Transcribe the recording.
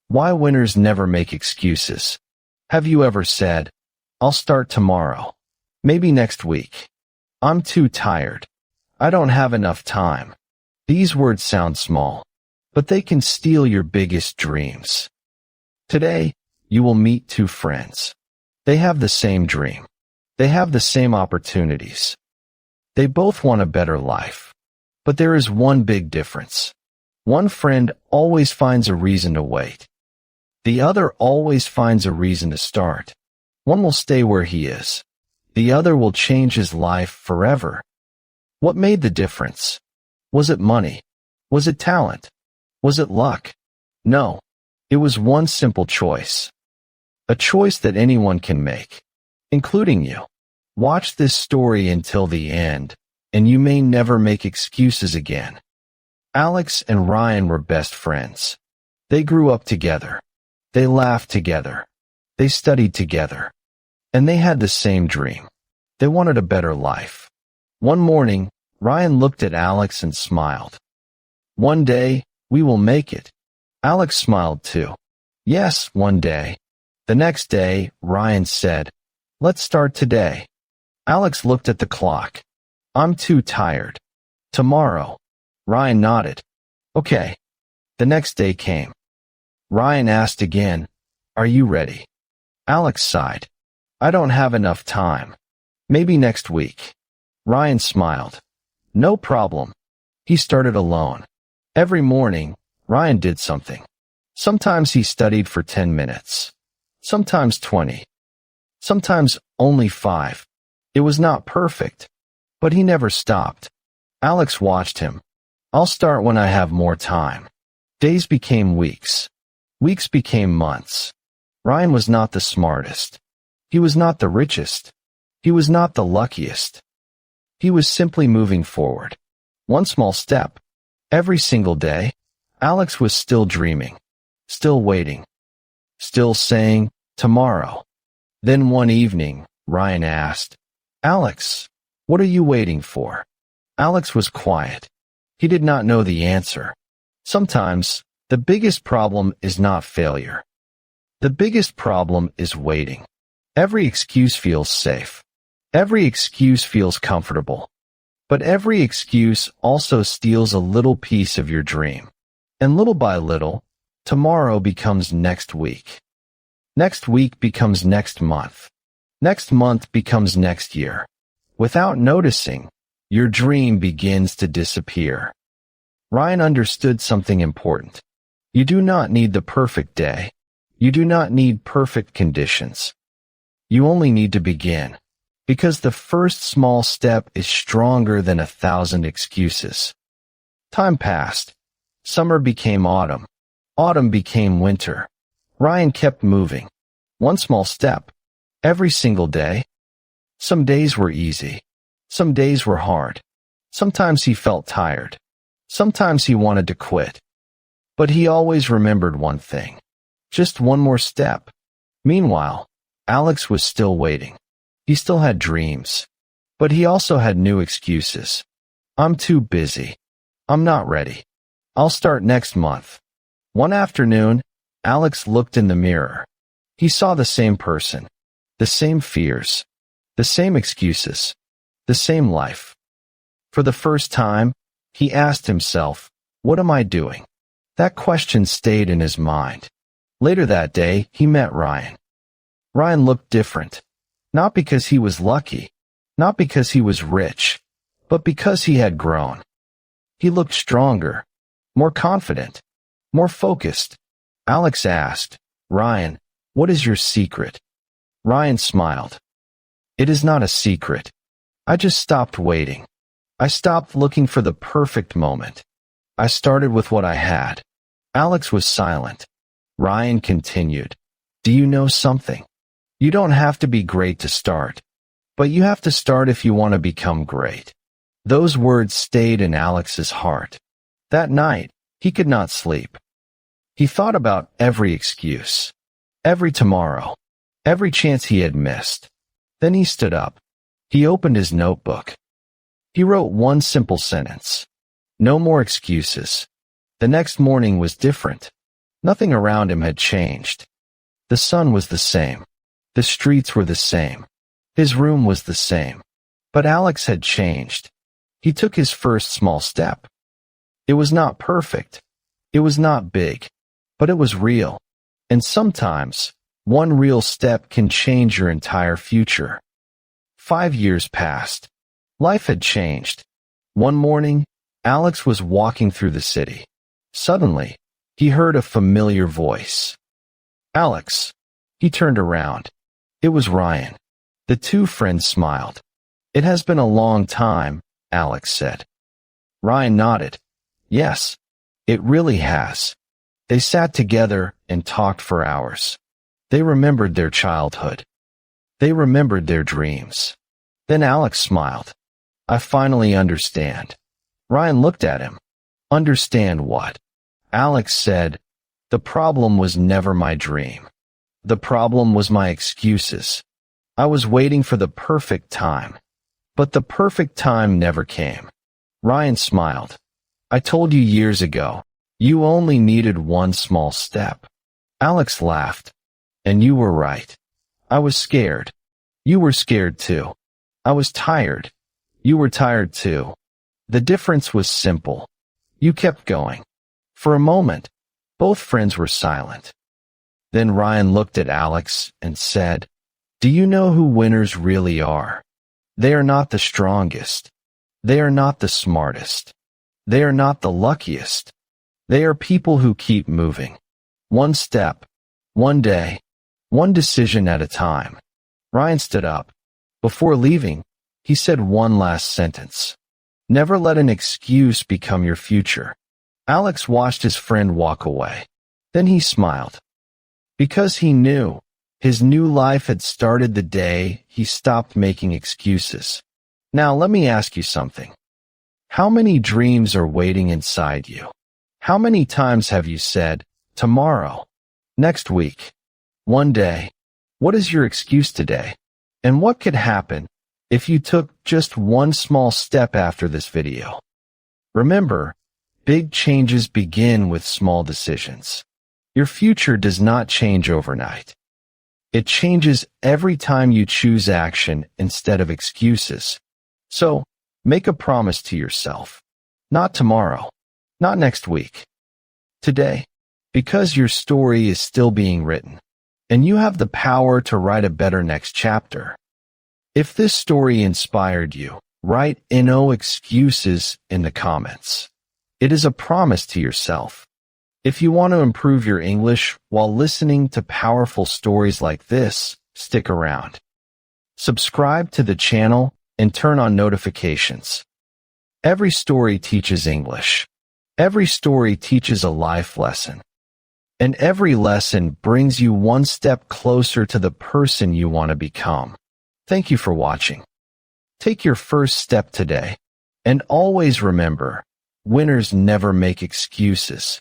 Why winners never make excuses. Have you ever said, I'll start tomorrow, maybe next week. I'm too tired. I don't have enough time. These words sound small, but they can steal your biggest dreams. Today, you will meet two friends. They have the same dream. They have the same opportunities. They both want a better life. But there is one big difference. One friend always finds a reason to wait. The other always finds a reason to start. One will stay where he is. The other will change his life forever. What made the difference? Was it money? Was it talent? Was it luck? No. It was one simple choice. A choice that anyone can make, including you. Watch this story until the end, and you may never make excuses again. Alex and Ryan were best friends. They grew up together. They laughed together. They studied together. And they had the same dream. They wanted a better life. One morning, Ryan looked at Alex and smiled. One day, we will make it. Alex smiled too. Yes, one day. The next day, Ryan said, let's start today. Alex looked at the clock. I'm too tired. Tomorrow. Ryan nodded. Okay. The next day came. Ryan asked again, are you ready? Alex sighed. I don't have enough time. Maybe next week. Ryan smiled. No problem. He started alone. Every morning, Ryan did something. Sometimes he studied for 10 minutes. Sometimes 20. Sometimes only 5. It was not perfect, but he never stopped. Alex watched him. I'll start when I have more time. Days became weeks. Weeks became months. Ryan was not the smartest. He was not the richest. He was not the luckiest. He was simply moving forward. One small step. Every single day, Alex was still dreaming, still waiting, still saying, tomorrow. Then one evening, Ryan asked, Alex, what are you waiting for? Alex was quiet. He did not know the answer. Sometimes, the biggest problem is not failure. The biggest problem is waiting. Every excuse feels safe. Every excuse feels comfortable. But every excuse also steals a little piece of your dream. And little by little, tomorrow becomes next week. Next week becomes next month. Next month becomes next year. Without noticing, your dream begins to disappear. Ryan understood something important. You do not need the perfect day. You do not need perfect conditions. You only need to begin, because the first small step is stronger than 1,000 excuses. Time passed. Summer became autumn. Autumn became winter. Ryan kept moving. One small step. Every single day. Some days were easy. Some days were hard. Sometimes he felt tired. Sometimes he wanted to quit. But he always remembered one thing. Just one more step. Meanwhile, Alex was still waiting. He still had dreams. But he also had new excuses. I'm too busy. I'm not ready. I'll start next month. One afternoon, Alex looked in the mirror. He saw the same person, the same fears, the same excuses, the same life. For the first time, he asked himself, what am I doing? That question stayed in his mind. Later that day, he met Ryan. Ryan looked different, not because he was lucky, not because he was rich, but because he had grown. He looked stronger, more confident, more focused. Alex asked, Ryan, what is your secret? Ryan smiled. It is not a secret. I just stopped waiting. I stopped looking for the perfect moment. I started with what I had. Alex was silent. Ryan continued. Do you know something? You don't have to be great to start, but you have to start if you want to become great. Those words stayed in Alex's heart. That night, he could not sleep. He thought about every excuse, every tomorrow, every chance he had missed. Then he stood up. He opened his notebook. He wrote one simple sentence. No more excuses. The next morning was different. Nothing around him had changed. The sun was the same. The streets were the same. His room was the same. But Alex had changed. He took his first small step. It was not perfect. It was not big. But it was real. And sometimes, one real step can change your entire future. 5 years passed. Life had changed. One morning, Alex was walking through the city. Suddenly, he heard a familiar voice. Alex. He turned around. It was Ryan. The two friends smiled. It has been a long time, Alex said. Ryan nodded. Yes, it really has. They sat together and talked for hours. They remembered their childhood. They remembered their dreams. Then Alex smiled. I finally understand. Ryan looked at him. Understand what? Alex said, the problem was never my dream. The problem was my excuses. I was waiting for the perfect time. But the perfect time never came. Ryan smiled. I told you years ago, you only needed one small step. Alex laughed. And you were right. I was scared. You were scared too. I was tired. You were tired too. The difference was simple. You kept going. For a moment, both friends were silent. Then Ryan looked at Alex and said, do you know who winners really are? They are not the strongest. They are not the smartest. They are not the luckiest. They are people who keep moving. One step, one day, one decision at a time. Ryan stood up. Before leaving, he said one last sentence. Never let an excuse become your future. Alex watched his friend walk away. Then he smiled. Because he knew his new life had started the day he stopped making excuses. Now let me ask you something. How many dreams are waiting inside you? How many times have you said, tomorrow, next week, one day? What is your excuse today? And what could happen if you took just one small step after this video? Remember, big changes begin with small decisions. Your future does not change overnight. It changes every time you choose action instead of excuses. So, make a promise to yourself. Not tomorrow. Not next week. Today. Because your story is still being written. And you have the power to write a better next chapter. If this story inspired you, write "no excuses" in the comments. It is a promise to yourself. If you want to improve your English while listening to powerful stories like this, stick around. Subscribe to the channel and turn on notifications. Every story teaches English. Every story teaches a life lesson. And every lesson brings you one step closer to the person you want to become. Thank you for watching. Take your first step today. And always remember, winners never make excuses.